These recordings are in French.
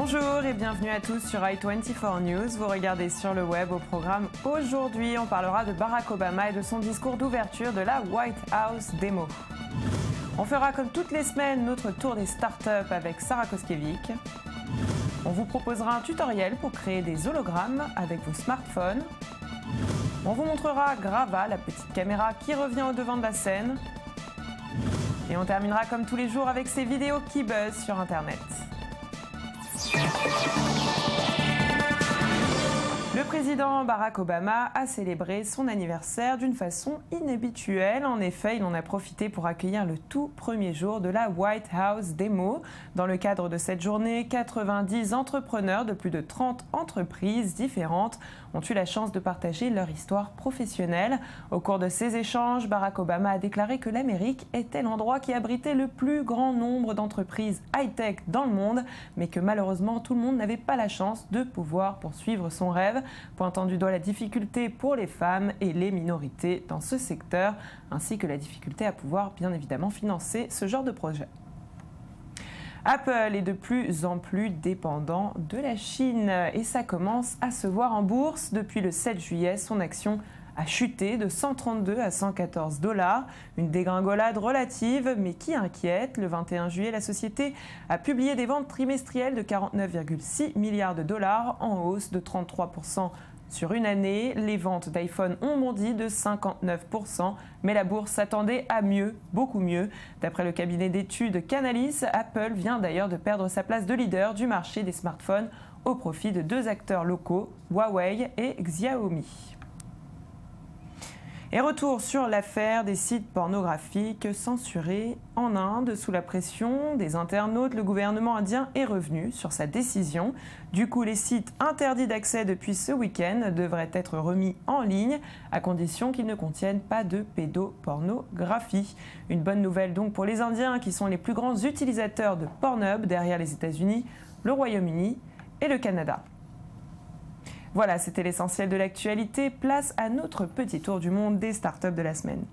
Bonjour et bienvenue à tous sur i24 News. Vous regardez sur le web au programme. Aujourd'hui, on parlera de Barack Obama et de son discours d'ouverture de la White House Demo. On fera comme toutes les semaines notre tour des startups avec Sarah Koskiewicz. On vous proposera un tutoriel pour créer des hologrammes avec vos smartphones. On vous montrera Grava, la petite caméra qui revient au devant de la scène. Et on terminera comme tous les jours avec ces vidéos qui buzzent sur Internet. Le président Barack Obama a célébré son anniversaire d'une façon inhabituelle. En effet, il en a profité pour accueillir le tout premier jour de la White House Demo. Dans le cadre de cette journée, 90 entrepreneurs de plus de 30 entreprises différentes ont eu la chance de partager leur histoire professionnelle. Au cours de ces échanges, Barack Obama a déclaré que l'Amérique était l'endroit qui abritait le plus grand nombre d'entreprises high-tech dans le monde, mais que malheureusement tout le monde n'avait pas la chance de pouvoir poursuivre son rêve, pointant du doigt la difficulté pour les femmes et les minorités dans ce secteur, ainsi que la difficulté à pouvoir bien évidemment financer ce genre de projet. Apple est de plus en plus dépendant de la Chine et ça commence à se voir en bourse. Depuis le 7 juillet, son action a chuté de 132 à 114 $, une dégringolade relative mais qui inquiète. Le 21 juillet, la société a publié des ventes trimestrielles de 49,6 milliards de dollars en hausse de 33% sur une année. Les ventes d'iPhone ont bondi de 59%, mais la bourse s'attendait à mieux, beaucoup mieux. D'après le cabinet d'études Canalys, Apple vient d'ailleurs de perdre sa place de leader du marché des smartphones au profit de deux acteurs locaux, Huawei et Xiaomi. Et retour sur l'affaire des sites pornographiques censurés en Inde. Sous la pression des internautes, le gouvernement indien est revenu sur sa décision. Du coup, les sites interdits d'accès depuis ce week-end devraient être remis en ligne, à condition qu'ils ne contiennent pas de pédopornographie. Une bonne nouvelle donc pour les Indiens, qui sont les plus grands utilisateurs de Pornhub derrière les États-Unis, le Royaume-Uni et le Canada. Voilà, c'était l'essentiel de l'actualité. Place à notre petit tour du monde des startups de la semaine.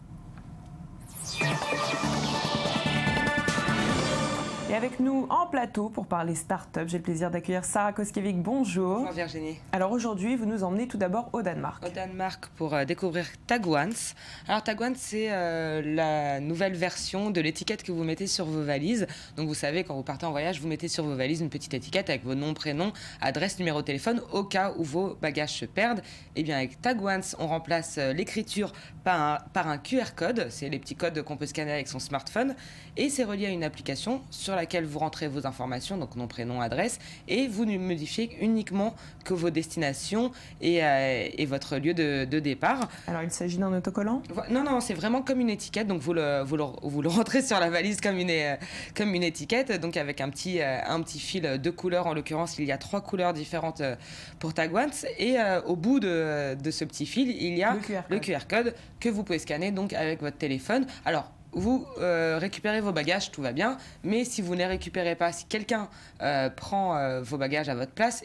Et avec nous en plateau pour parler start-up, j'ai le plaisir d'accueillir Sarah Koskiewicz. Bonjour. Bonjour Virginie. Alors aujourd'hui, vous nous emmenez tout d'abord au Danemark. Au Danemark pour découvrir Tagwaens. Alors Tagwaens, c'est la nouvelle version de l'étiquette que vous mettez sur vos valises. Donc vous savez, quand vous partez en voyage, vous mettez sur vos valises une petite étiquette avec vos noms, prénoms, adresse, numéro de téléphone au cas où vos bagages se perdent. Et bien avec Tagwaens, on remplace l'écriture par un QR code. C'est les petits codes qu'on peut scanner avec son smartphone. Et c'est relié à une application sur laquelle vous rentrez vos informations, donc nom, prénom, adresse, et vous ne modifiez uniquement que vos destinations et votre lieu de départ. Alors il s'agit d'un autocollant ? Non, non, c'est vraiment comme une étiquette, donc vous le rentrez sur la valise comme une étiquette, donc avec un petit fil de couleurs. En l'occurrence, il y a 3 couleurs différentes pour Tagwaens, et au bout de ce petit fil, il y a le QR code que vous pouvez scanner donc avec votre téléphone. Alors, vous récupérez vos bagages, tout va bien, mais si vous ne les récupérez pas, si quelqu'un prend vos bagages à votre place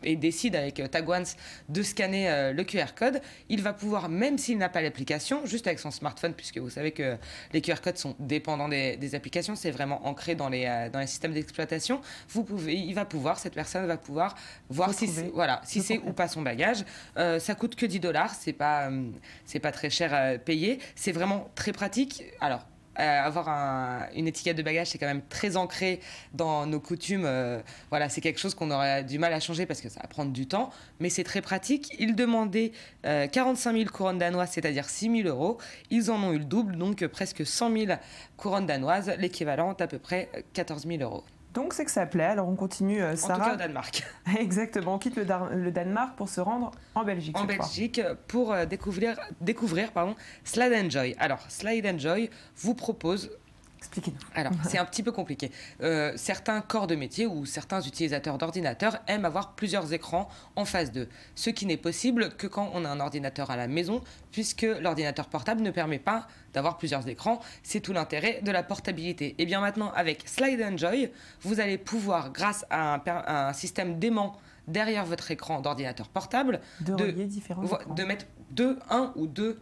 et décide avec Tagwaens de scanner le QR code, il va pouvoir, même s'il n'a pas l'application, juste avec son smartphone, puisque vous savez que les QR codes sont dépendants des applications, c'est vraiment ancré dans les systèmes d'exploitation, cette personne va pouvoir voir si c'est ou pas son bagage. Ça coûte que 10 $, c'est pas très cher à payer, c'est vraiment très pratique. Alors, avoir une étiquette de bagage, c'est quand même très ancré dans nos coutumes. Voilà, c'est quelque chose qu'on aurait du mal à changer parce que ça va prendre du temps, mais c'est très pratique. Ils demandaient 45 000 couronnes danoises, c'est-à-dire 6 000 €. Ils en ont eu le double, donc presque 100 000 couronnes danoises, l'équivalent d'à peu près 14 000 €. Donc c'est que ça plaît, alors on continue, Sarah. En tout cas au Danemark. Exactement, on quitte le Danemark pour se rendre en Belgique. En Belgique pour découvrir Slide & Joy. Alors Slide & Joy vous propose... Expliquez-nous. Alors, c'est un petit peu compliqué. Certains corps de métier ou certains utilisateurs d'ordinateurs aiment avoir plusieurs écrans en phase 2. Ce qui n'est possible que quand on a un ordinateur à la maison, puisque l'ordinateur portable ne permet pas d'avoir plusieurs écrans. C'est tout l'intérêt de la portabilité. Et bien maintenant, avec Slide & Joy, vous allez pouvoir, grâce à un système d'aimant derrière votre écran d'ordinateur portable, de mettre un ou deux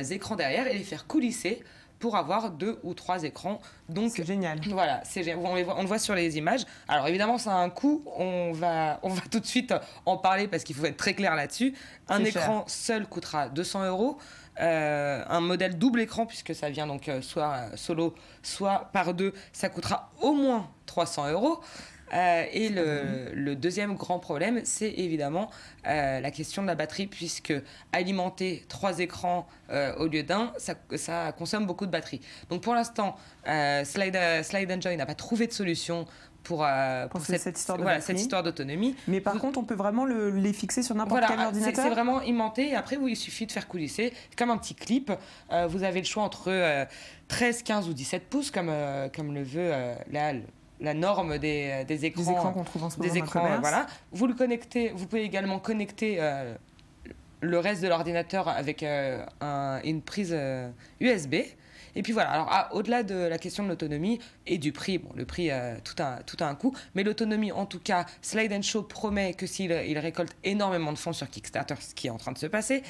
écrans derrière et les faire coulisser pour avoir 2 ou 3 écrans. Donc c'est génial. Voilà, on le voit sur les images. Alors évidemment, ça a un coût. On va tout de suite en parler parce qu'il faut être très clair là-dessus. Un écran seul coûtera 200 €. Un modèle double écran, puisque ça vient donc soit solo, soit par 2, ça coûtera au moins 300 €. Et le deuxième grand problème, c'est évidemment la question de la batterie, puisque alimenter 3 écrans au lieu d'un, ça consomme beaucoup de batterie. Donc pour l'instant, Slide Enjoy n'a pas trouvé de solution pour cette histoire d'autonomie. Mais par contre, on peut vraiment les fixer sur n'importe quel ordinateur. C'est vraiment aimanté, et après, il suffit de faire coulisser, comme un petit clip. Vous avez le choix entre 13, 15 ou 17 pouces, comme le veut la norme des écrans. Des écrans qu'on trouve en ce moment dans le commerce. Voilà. Vous pouvez également connecter le reste de l'ordinateur avec une prise USB. Et puis voilà, alors au-delà de la question de l'autonomie et du prix, le prix, tout a un coût, mais l'autonomie, en tout cas, Slide & Show promet que s'il récolte énormément de fonds sur Kickstarter, ce qui est en train de se passer,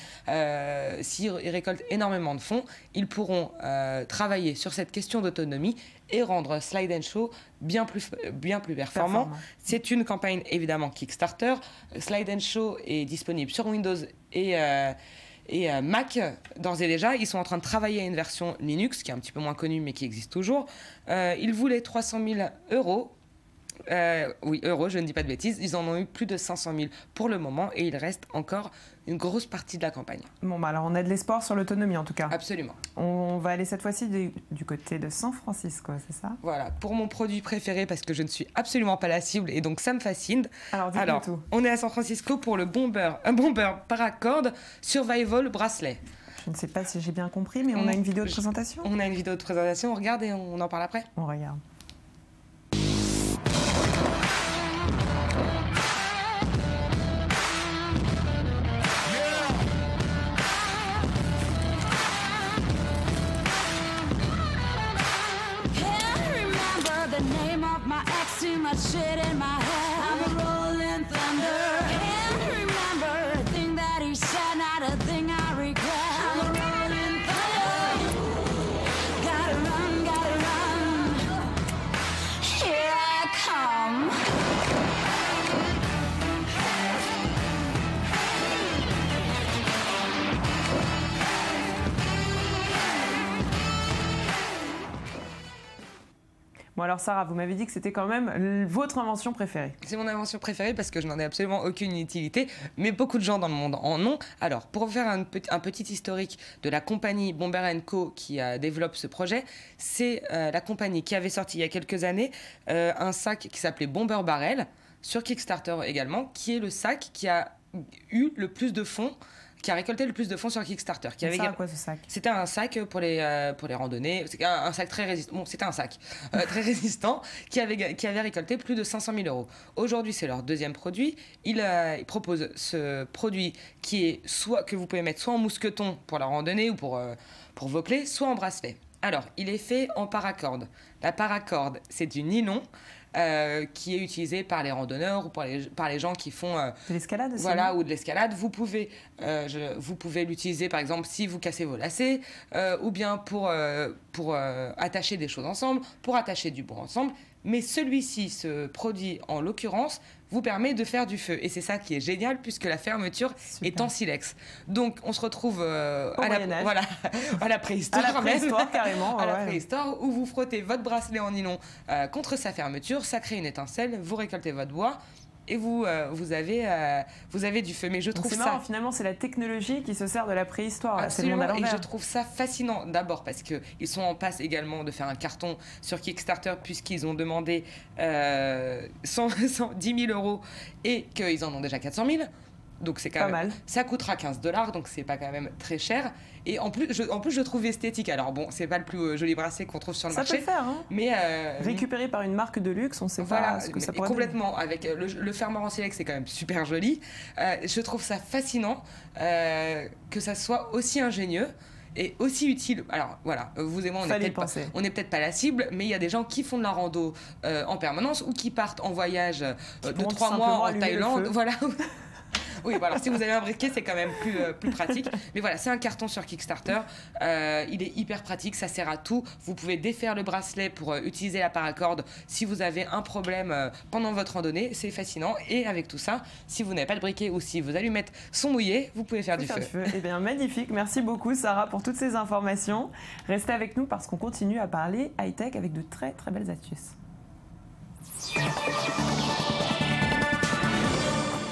s'ils récoltent énormément de fonds, ils pourront travailler sur cette question d'autonomie et rendre Slide & Show bien plus performant. C'est une campagne évidemment Kickstarter. Slide & Show est disponible sur Windows et Mac, d'ores et déjà. Ils sont en train de travailler à une version Linux, qui est un petit peu moins connue, mais qui existe toujours. Ils voulaient 300 000 €. Oui, euros, je ne dis pas de bêtises. Ils en ont eu plus de 500 000 pour le moment, et il reste encore une grosse partie de la campagne. Bon, alors on a de l'espoir sur l'autonomie, en tout cas. Absolument. On va aller cette fois-ci du côté de San Francisco, c'est ça? Voilà, pour mon produit préféré, parce que je ne suis absolument pas la cible, et donc ça me fascine. Alors, tout. On est à San Francisco pour un bomber Paracord Survival Bracelet. Je ne sais pas si j'ai bien compris, mais on a une vidéo de présentation. On a une vidéo de présentation, on regarde et on en parle après. On regarde. Too much shit in my head. I'm a rolling thunder. Can't remember a thing that he said, not a thing I regret. I'm a rolling thunder. Gotta run. Here I come. Bon alors Sarah, vous m'avez dit que c'était quand même votre invention préférée. C'est mon invention préférée parce que je n'en ai absolument aucune utilité, mais beaucoup de gens dans le monde en ont. Alors, pour faire un petit historique de la compagnie Bomber & Co. qui développe ce projet, c'est la compagnie qui avait sorti il y a quelques années un sac qui s'appelait Bomber Barrel, sur Kickstarter également, qui est le sac qui a eu le plus de fonds, qui a récolté le plus de fonds sur Kickstarter. Ça à quoi ce sac? C'était un sac pour les randonnées. C'était un sac très résistant. Bon, c'était un sac très résistant qui avait récolté plus de 500 000 €. Aujourd'hui, c'est leur deuxième produit. Ils proposent ce produit qui est que vous pouvez mettre soit en mousqueton pour la randonnée ou pour vos clés, soit en bracelet. Alors, il est fait en paracorde. La paracorde, c'est du nylon. Qui est utilisé par les randonneurs ou par les gens qui font de l'escalade aussi, voilà, ou de l'escalade. Vous pouvez l'utiliser par exemple si vous cassez vos lacets ou bien pour attacher des choses ensemble, pour attacher du bois ensemble. Mais celui-ci, ce produit en l'occurrence, vous permet de faire du feu. Et c'est ça qui est génial puisque la fermeture est en silex. Donc on se retrouve à la préhistoire. À la préhistoire, carrément. À la préhistoire, où vous frottez votre bracelet en nylon contre sa fermeture, ça crée une étincelle, vous récoltez votre bois et vous avez du feu. Mais je trouve c'est marrant, finalement, c'est la technologie qui se sert de la préhistoire. Absolument, et je trouve ça fascinant. D'abord parce qu'ils sont en passe également de faire un carton sur Kickstarter puisqu'ils ont demandé 10 000 € et qu'ils en ont déjà 400 000. Donc c'est quand même mal. Ça coûtera 15 $, donc c'est pas quand même très cher. Et en plus, je trouve esthétique. Alors bon, c'est pas le plus joli bracelet qu'on trouve sur le marché. Ça peut le faire, hein. Mais récupéré par une marque de luxe, on sait pas ce que ça pourrait complètement. Avec le fermoir en silex, c'est quand même super joli. Je trouve ça fascinant que ça soit aussi ingénieux et aussi utile. Alors voilà, vous et moi, on n'est peut-être pas la cible, mais il y a des gens qui font de la rando en permanence ou qui partent en voyage de 3 mois en Thaïlande. Voilà. Oui, voilà, si vous avez un briquet, c'est quand même plus pratique. Mais voilà, c'est un carton sur Kickstarter. Il est hyper pratique, ça sert à tout. Vous pouvez défaire le bracelet pour utiliser la paracorde si vous avez un problème pendant votre randonnée. C'est fascinant. Et avec tout ça, si vous n'avez pas de briquet ou si vos allumettes sont mouillées, vous pouvez faire du feu. Eh bien, magnifique. Merci beaucoup, Sarah, pour toutes ces informations. Restez avec nous parce qu'on continue à parler high-tech avec de très, très belles astuces.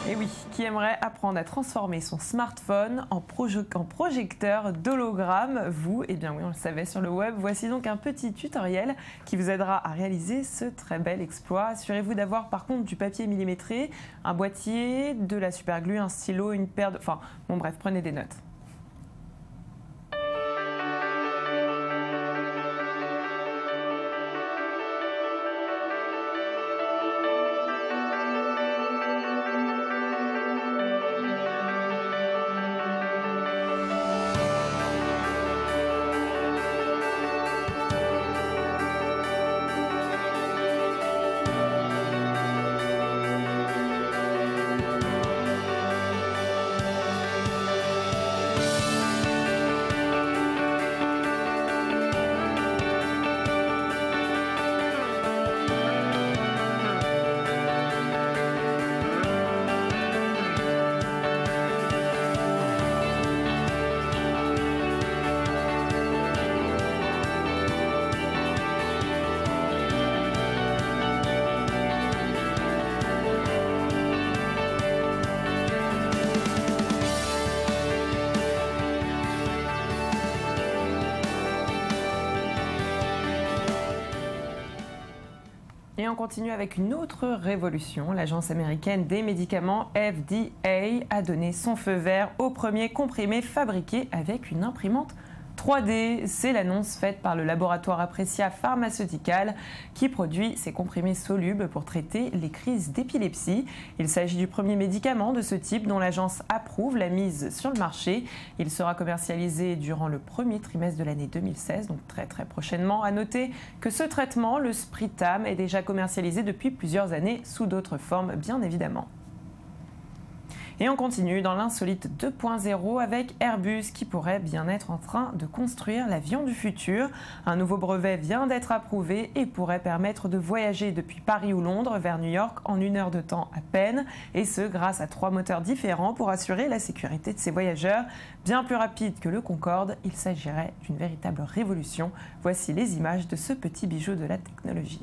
Et oui, qui aimerait apprendre à transformer son smartphone en projecteur d'hologramme? Vous, eh bien oui, on le savait sur le web. Voici donc un petit tutoriel qui vous aidera à réaliser ce très bel exploit. Assurez-vous d'avoir par contre du papier millimétré, un boîtier, de la superglue, un stylo, une paire de... Enfin, bon bref, prenez des notes. Et on continue avec une autre révolution. L'agence américaine des médicaments FDA a donné son feu vert au premier comprimé fabriqué avec une imprimante 3D. C'est l'annonce faite par le laboratoire Aprecia Pharmaceutical qui produit ces comprimés solubles pour traiter les crises d'épilepsie. Il s'agit du premier médicament de ce type dont l'agence approuve la mise sur le marché. Il sera commercialisé durant le premier trimestre de l'année 2016, donc très prochainement. À noter que ce traitement, le Spritam, est déjà commercialisé depuis plusieurs années sous d'autres formes, bien évidemment. Et on continue dans l'insolite 2.0 avec Airbus qui pourrait bien être en train de construire l'avion du futur. Un nouveau brevet vient d'être approuvé et pourrait permettre de voyager depuis Paris ou Londres vers New York en 1 heure de temps à peine. Et ce, grâce à 3 moteurs différents pour assurer la sécurité de ces voyageurs. Bien plus rapide que le Concorde, il s'agirait d'une véritable révolution. Voici les images de ce petit bijou de la technologie.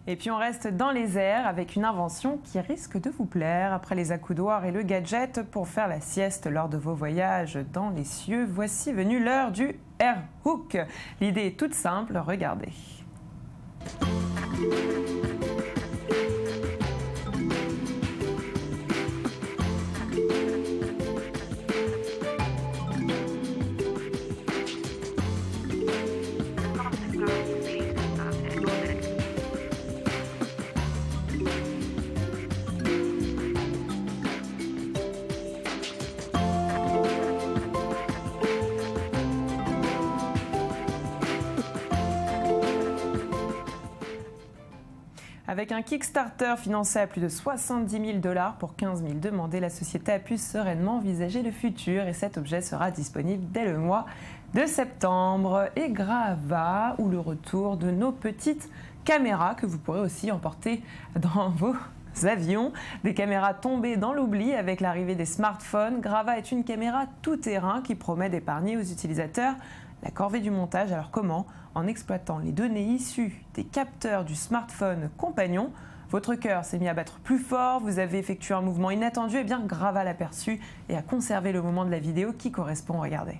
Et puis on reste dans les airs avec une invention qui risque de vous plaire. Après les accoudoirs et le gadget pour faire la sieste lors de vos voyages dans les cieux, voici venue l'heure du Air Hook. L'idée est toute simple, regardez. Avec un Kickstarter financé à plus de 70 000 $ pour 15 000 demandés, la société a pu sereinement envisager le futur et cet objet sera disponible dès le mois de septembre. Et Grava, ou le retour de nos petites caméras que vous pourrez aussi emporter dans vos avions. Des caméras tombées dans l'oubli avec l'arrivée des smartphones. Grava est une caméra tout-terrain qui promet d'épargner aux utilisateurs la corvée du montage. Alors comment? En exploitant les données issues des capteurs du smartphone compagnon. Votre cœur s'est mis à battre plus fort, vous avez effectué un mouvement inattendu, et bien Grava l'a perçu et a conservé le moment de la vidéo qui correspond. Regardez.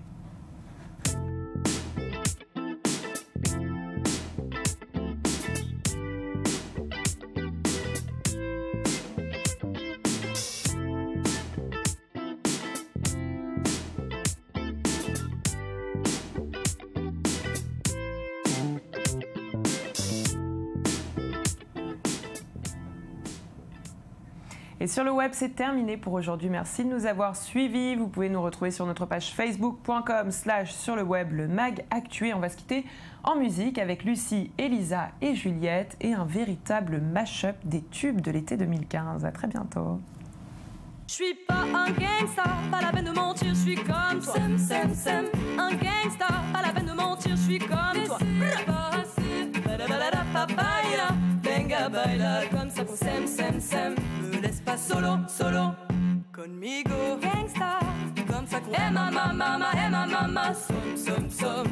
Et sur le web, c'est terminé pour aujourd'hui. Merci de nous avoir suivis. Vous pouvez nous retrouver sur notre page facebook.com/sur le web, le mag Actu. On va se quitter en musique avec Lucie, Elisa et Juliette et un véritable mash-up des tubes de l'été 2015. À très bientôt. Je suis pas un gangsta, pas la peine de mentir, je suis comme toi. Sem, un gangsta, pas la peine de mentir, je suis comme toi. Venga baila comme ça pour sem. Me laisse pas solo, conmigo. Gangsta, comme ça qu'on aime ma mama, som.